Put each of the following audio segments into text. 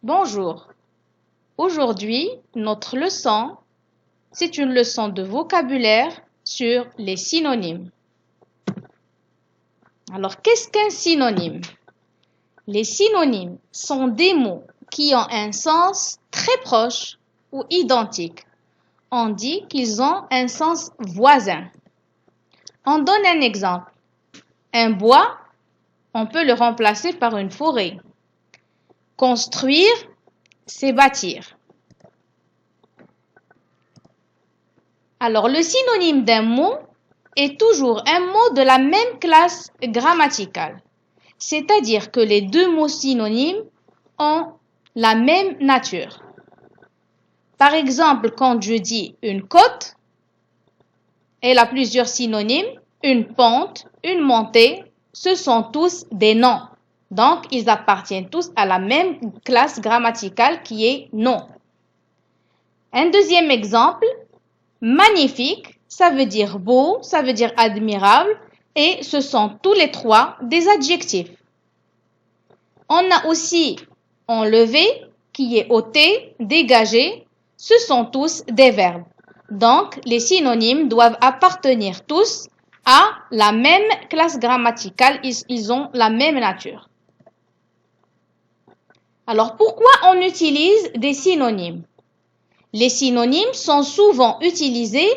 Bonjour. Aujourd'hui, notre leçon, c'est une leçon de vocabulaire sur les synonymes. Alors, qu'est-ce qu'un synonyme? Les synonymes sont des mots qui ont un sens très proche ou identique. On dit qu'ils ont un sens voisin. On donne un exemple. Un bois, on peut le remplacer par une forêt. Construire, c'est bâtir. Alors, le synonyme d'un mot est toujours un mot de la même classe grammaticale. C'est-à-dire que les deux mots synonymes ont la même nature. Par exemple, quand je dis une côte, elle a plusieurs synonymes. Une pente, une montée, ce sont tous des noms. Donc, ils appartiennent tous à la même classe grammaticale qui est nom. Un deuxième exemple, magnifique, ça veut dire beau, ça veut dire admirable, et ce sont tous les trois des adjectifs. On a aussi enlevé, qui est ôté, dégagé, ce sont tous des verbes. Donc, les synonymes doivent appartenir tous à la même classe grammaticale, ils ont la même nature. Alors, pourquoi on utilise des synonymes? Les synonymes sont souvent utilisés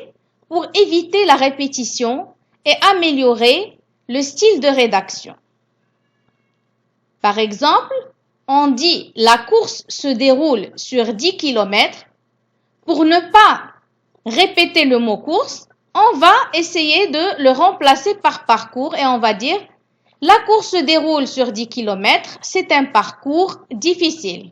pour éviter la répétition et améliorer le style de rédaction. Par exemple, on dit la course se déroule sur 10 km. Pour ne pas répéter le mot course, on va essayer de le remplacer par parcours et on va dire la course se déroule sur 10 km, c'est un parcours difficile.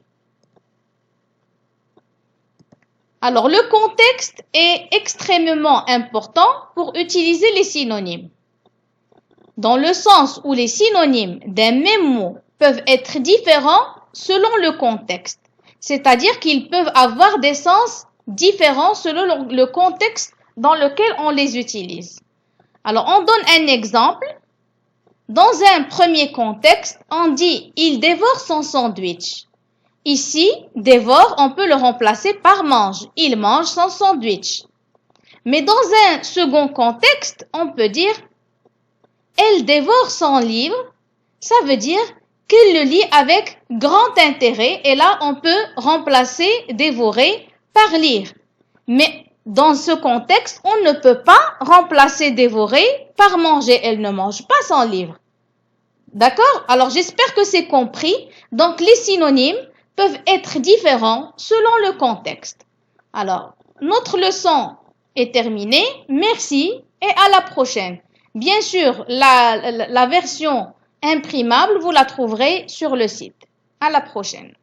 Alors, le contexte est extrêmement important pour utiliser les synonymes. Dans le sens où les synonymes d'un même mot peuvent être différents selon le contexte. C'est-à-dire qu'ils peuvent avoir des sens différents selon le contexte dans lequel on les utilise. Alors, on donne un exemple. Dans un premier contexte, on dit « il dévore son sandwich ». Ici, dévore, on peut le remplacer par mange. Il mange son sandwich. Mais dans un second contexte, on peut dire elle dévore son livre. Ça veut dire qu'elle le lit avec grand intérêt. Et là, on peut remplacer dévorer par lire. Mais dans ce contexte, on ne peut pas remplacer dévorer par manger. Elle ne mange pas son livre. D'accord? Alors, j'espère que c'est compris. Donc, les synonymes peuvent être différents selon le contexte. Alors, notre leçon est terminée. Merci et à la prochaine. Bien sûr, la version imprimable, vous la trouverez sur le site. À la prochaine.